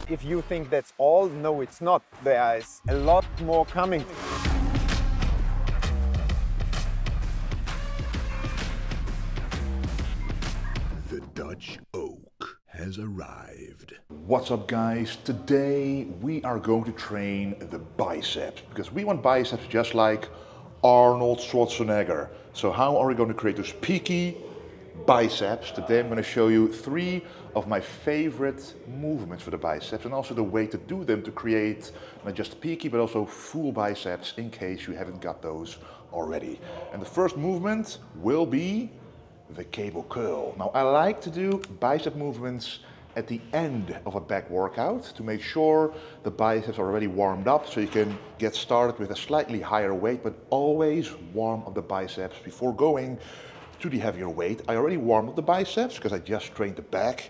If you think that's all, no, it's not. There is a lot more coming. The Dutch oak has arrived. What's up, guys? Today we are going to train the biceps because we want biceps just like Arnold Schwarzenegger. So how are we going to create those peaky biceps? Today I'm going to show you 3 of my favorite movements for the biceps and also the way to do them to create not just peaky but also full biceps in case you haven't got those already. And the first movement will be the cable curl. Now I like to do bicep movements at the end of a back workout to make sure the biceps are already warmed up so you can get started with a slightly higher weight, but always warm up the biceps before going to the heavier weight. I already warmed up the biceps because I just trained the back,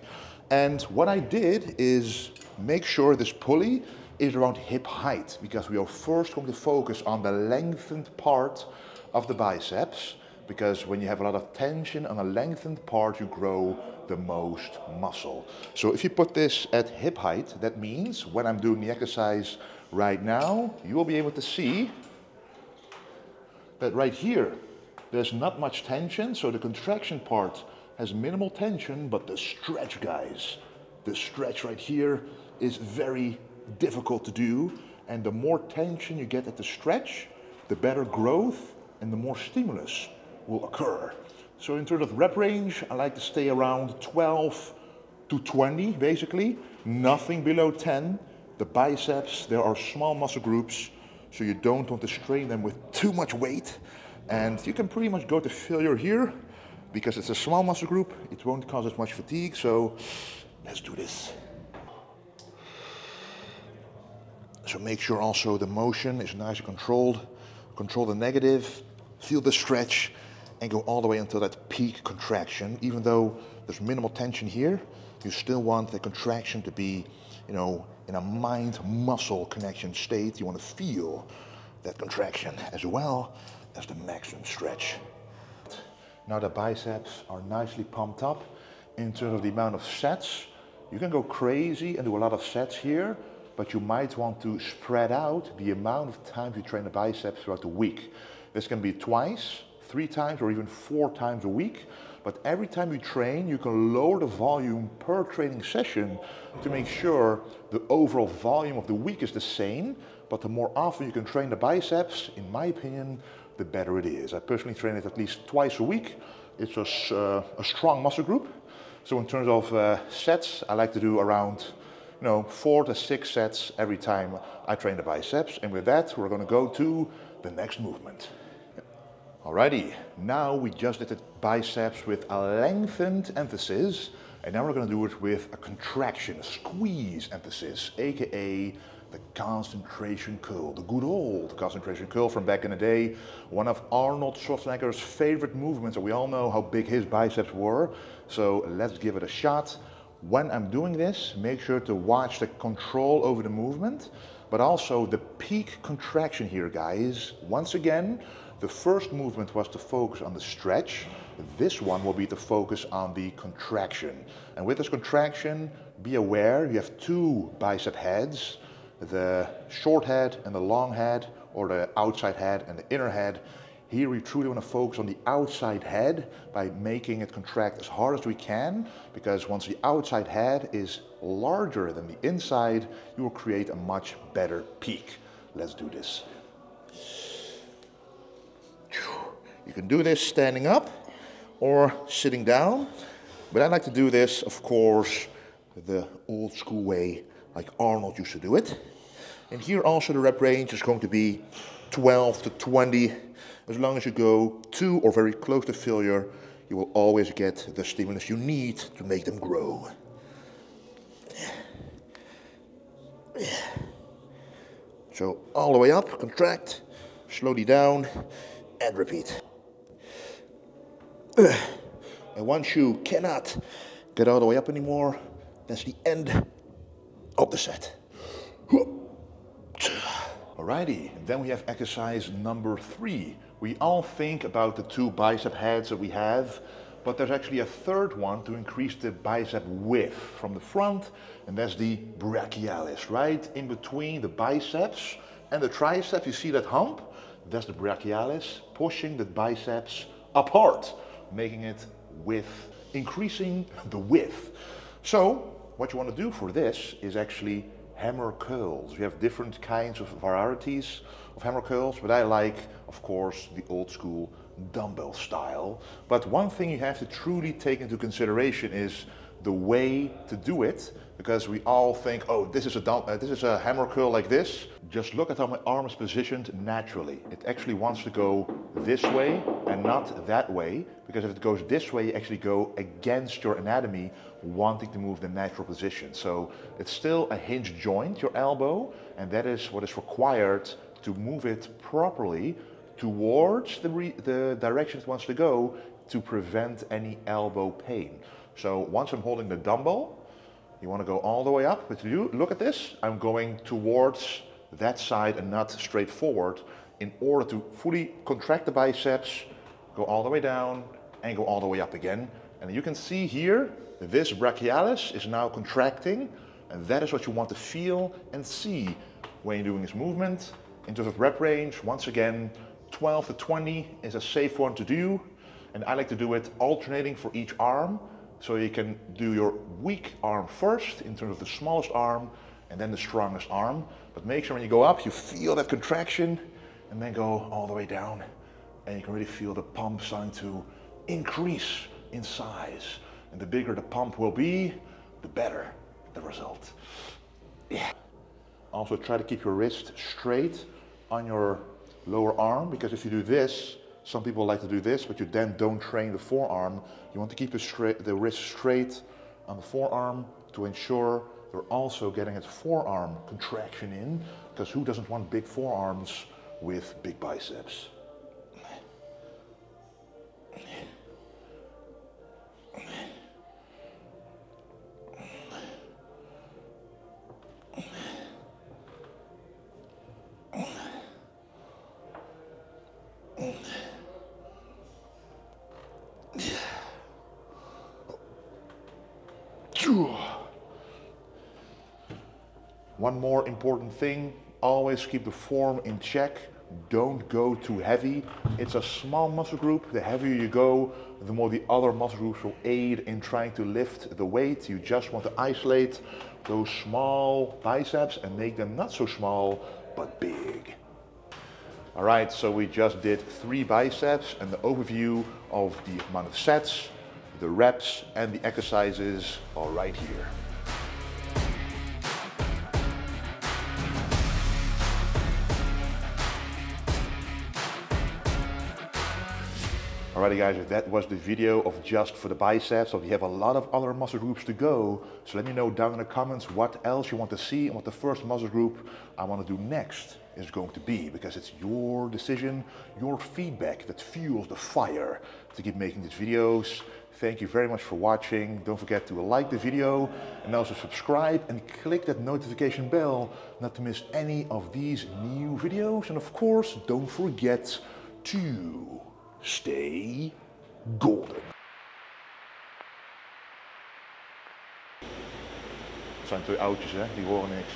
and what I did is make sure this pulley is around hip height because we are first going to focus on the lengthened part of the biceps, because when you have a lot of tension on a lengthened part, you grow the most muscle. So if you put this at hip height, that means when I'm doing the exercise right now, you will be able to see that right here, there's not much tension. So the contraction part has minimal tension, but the stretch, guys, the stretch right here is very difficult to do. And the more tension you get at the stretch, the better growth and the more stimulus will occur. So in terms of rep range, I like to stay around 12 to 20, basically, nothing below 10. The biceps, there are small muscle groups, so you don't want to strain them with too much weight. And you can pretty much go to failure here, because it's a small muscle group, it won't cause as much fatigue, so let's do this. So make sure also the motion is nice and controlled. Control the negative, feel the stretch, and go all the way until that peak contraction. Even though there's minimal tension here, you still want the contraction to be, in a mind-muscle connection state. You want to feel that contraction as well as the maximum stretch. Now the biceps are nicely pumped up in terms of the amount of sets. You can go crazy and do a lot of sets here, but you might want to spread out the amount of times you train the biceps throughout the week. This can be twice, 3 times, or even 4 times a week. But every time you train, you can lower the volume per training session to make sure the overall volume of the week is the same. But the more often you can train the biceps, in my opinion, the better it is. I personally train it at least twice a week. It's a strong muscle group. So in terms of sets, I like to do around 4 to 6 sets every time I train the biceps. And with that, we're going to go to the next movement. Alrighty, now we just did the biceps with a lengthened emphasis, and now we're going to do it with a contraction, a squeeze emphasis, aka the concentration curl, the good old concentration curl from back in the day, one of Arnold Schwarzenegger's favorite movements, and we all know how big his biceps were, so let's give it a shot. When I'm doing this, make sure to watch the control over the movement, but also the peak contraction here, guys. Once again, the first movement was to focus on the stretch. This one will be to focus on the contraction. And with this contraction, be aware you have 2 bicep heads, the short head and the long head, or the outside head and the inner head. Here we truly want to focus on the outside head by making it contract as hard as we can, because once the outside head is larger than the inside, you will create a much better peak. Let's do this. You can do this standing up or sitting down, but I like to do this, of course, the old school way, like Arnold used to do it. And here also the rep range is going to be 12 to 20. As long as you go to or very close to failure, you will always get the stimulus you need to make them grow. So all the way up, contract, slowly down, and repeat. And once you cannot get all the way up anymore, that's the end of the set. Alrighty, and then we have exercise number 3. We all think about the 2 bicep heads that we have, but there's actually a third one to increase the bicep width from the front, and that's the brachialis, right in between the biceps and the triceps. You see that hump? That's the brachialis, pushing the biceps apart, making it width, increasing the width. So what you want to do for this is actually hammer curls. We have different kinds of varieties of hammer curls, but I like, of course, the old school dumbbell style. But one thing you have to truly take into consideration is the way to do it, because we all think, oh, this is a hammer curl like this. Just look at how my arm is positioned naturally. It actually wants to go this way and not that way, because if it goes this way, you actually go against your anatomy, wanting to move the natural position. So it's still a hinge joint, your elbow, and that is what is required to move it properly towards the direction it wants to go, to prevent any elbow pain. So once I'm holding the dumbbell, you want to go all the way up, but you look at this, I'm going towards that side and not straight forward, in order to fully contract the biceps, go all the way down and go all the way up again. And you can see here, this brachialis is now contracting, and that is what you want to feel and see when you're doing this movement. In terms of rep range, once again, 12 to 20 is a safe one to do, and I like to do it alternating for each arm. So you can do your weak arm first in terms of the smallest arm, and then the strongest arm. But make sure when you go up, you feel that contraction, and then go all the way down. And you can really feel the pump starting to increase in size. And the bigger the pump will be, the better the result. Yeah. Also try to keep your wrist straight on your lower arm, because if you do this, some people like to do this, but you then don't train the forearm. You want to keep the wrist straight on the forearm to ensure you're also getting its forearm contraction in, because who doesn't want big forearms with big biceps? One more important thing, always keep the form in check. Don't go too heavy. It's a small muscle group. The heavier you go, the more the other muscle groups will aid in trying to lift the weight. You just want to isolate those small biceps and make them not so small, but big. All right, so we just did 3 biceps, and the overview of the amount of sets, the reps, and the exercises are right here. Alrighty guys, that was the video of just for the biceps. So we have a lot of other muscle groups to go. So let me know down in the comments what else you want to see and what the first muscle group I want to do next is going to be, because it's your decision, your feedback that fuels the fire to keep making these videos. Thank you very much for watching. Don't forget to like the video and also subscribe and click that notification bell not to miss any of these new videos. And of course, don't forget to stay golden. Het zijn 2 oudjes, hè? Die horen niks.